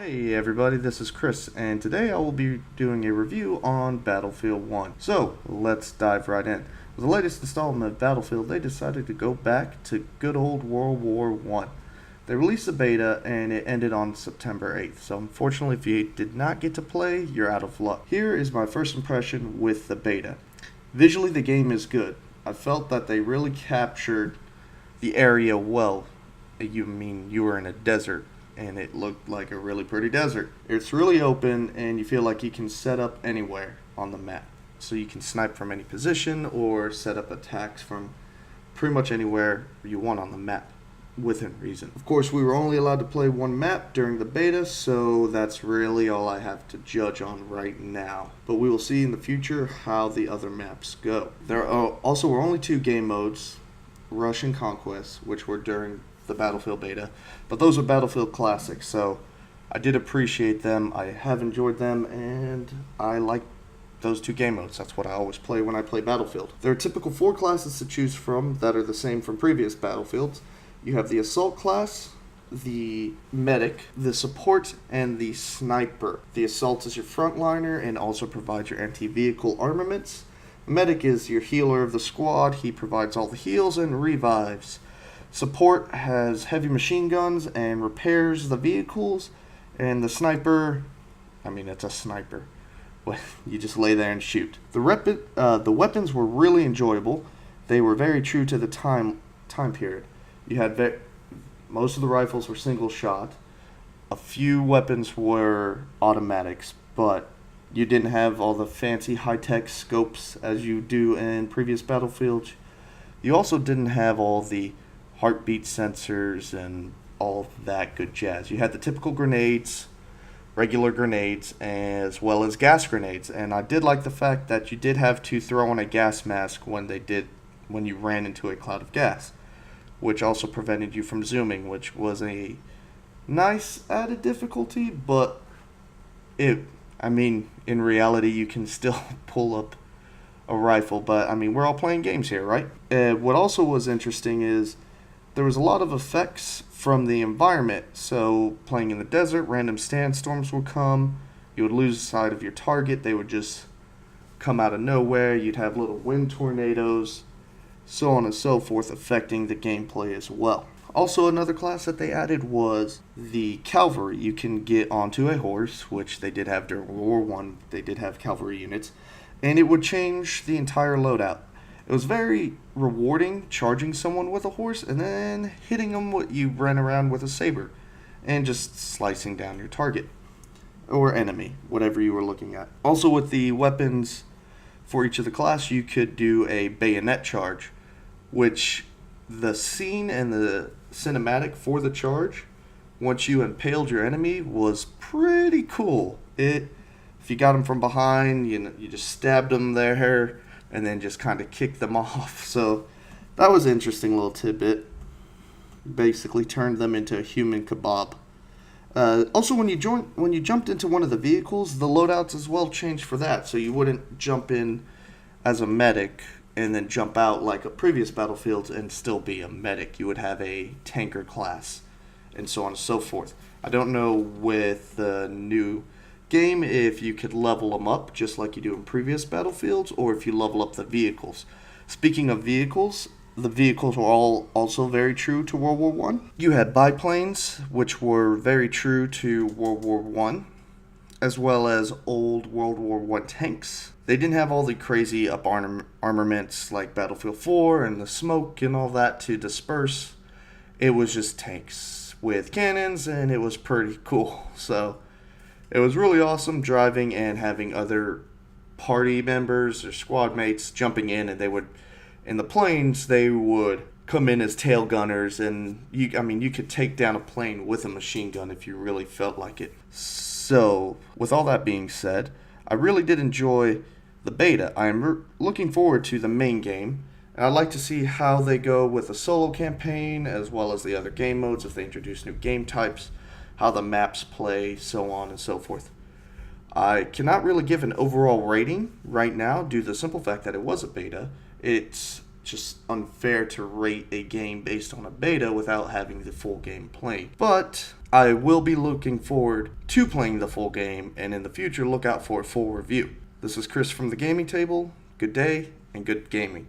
Hey everybody, this is Chris, and today I will be doing a review on Battlefield 1. So, let's dive right in. With the latest installment of Battlefield, they decided to go back to good old World War 1. They released a beta, and it ended on September 8th, so unfortunately if you did not get to play, you're out of luck. Here is my first impression with the beta. Visually, the game is good. I felt that they really captured the area well. You were in a desert, and it looked like a really pretty desert. It's really open, and you feel like you can set up anywhere on the map. So you can snipe from any position or set up attacks from pretty much anywhere you want on the map, within reason. Of course, we were only allowed to play one map during the beta, so that's really all I have to judge on right now. But we will see in the future how the other maps go. There also were only two game modes, Rush and Conquest, which were during the Battlefield beta, but those are Battlefield classics, so I did appreciate them. I have enjoyed them, and I like those two game modes. That's what I always play when I play Battlefield. There are typical four classes to choose from that are the same from previous Battlefields. You have the Assault class, the Medic, the Support, and the Sniper. The Assault is your frontliner and also provides your anti-vehicle armaments. The Medic is your healer of the squad. He provides all the heals and revives. Support has heavy machine guns and repairs the vehicles, and the Sniper, it's a sniper. You just lay there and shoot. The weapons were really enjoyable. They were very true to the time period. You had most of the rifles were single shot. A few weapons were automatics, but you didn't have all the fancy high-tech scopes as you do in previous Battlefields. You also didn't have all the heartbeat sensors and all that good jazz. You had the typical grenades, regular grenades, as well as gas grenades. And I did like the fact that you did have to throw on a gas mask when you ran into a cloud of gas, which also prevented you from zooming, which was a nice added difficulty, but in reality you can still pull up a rifle, but we're all playing games here, right? What also was interesting is there was a lot of effects from the environment. So playing in the desert, random sandstorms would come. You would lose sight of your target. They would just come out of nowhere. You'd have little wind tornadoes, so on and so forth, affecting the gameplay as well. Also, another class that they added was the cavalry. You can get onto a horse, which they did have during World War I. They did have cavalry units, and it would change the entire loadout. It was very rewarding charging someone with a horse and then hitting them what you ran around with a saber and just slicing down your target or enemy, whatever you were looking at. Also, with the weapons for each of the class, you could do a bayonet charge, which the scene and the cinematic for the charge, once you impaled your enemy, was pretty cool. If you got them from behind, you just stabbed them there and then just kind of kicked them off. So that was an interesting little tidbit. Basically turned them into a human kebab. Also, when you jumped into one of the vehicles, the loadouts as well changed for that. So you wouldn't jump in as a medic and then jump out like a previous Battlefield and still be a medic. You would have a tanker class and so on and so forth. I don't know with the new game if you could level them up just like you do in previous Battlefields, or if you level up the vehicles. Speaking of vehicles, the vehicles were all also very true to World War I. You had biplanes, which were very true to World War I, as well as old World War I tanks. They didn't have all the crazy armaments like Battlefield 4 and the smoke and all that to disperse. It was just tanks with cannons, and it was pretty cool. So it was really awesome driving and having other party members or squad mates jumping in, and in the planes, they would come in as tail gunners, and you could take down a plane with a machine gun if you really felt like it. So, with all that being said, I really did enjoy the beta. I am looking forward to the main game, and I'd like to see how they go with the solo campaign as well as the other game modes, if they introduce new game types, how the maps play, so on and so forth. I cannot really give an overall rating right now due to the simple fact that it was a beta. It's just unfair to rate a game based on a beta without having the full game played. But I will be looking forward to playing the full game, and in the future look out for a full review. This is Chris from the Gaming Table. Good day and good gaming.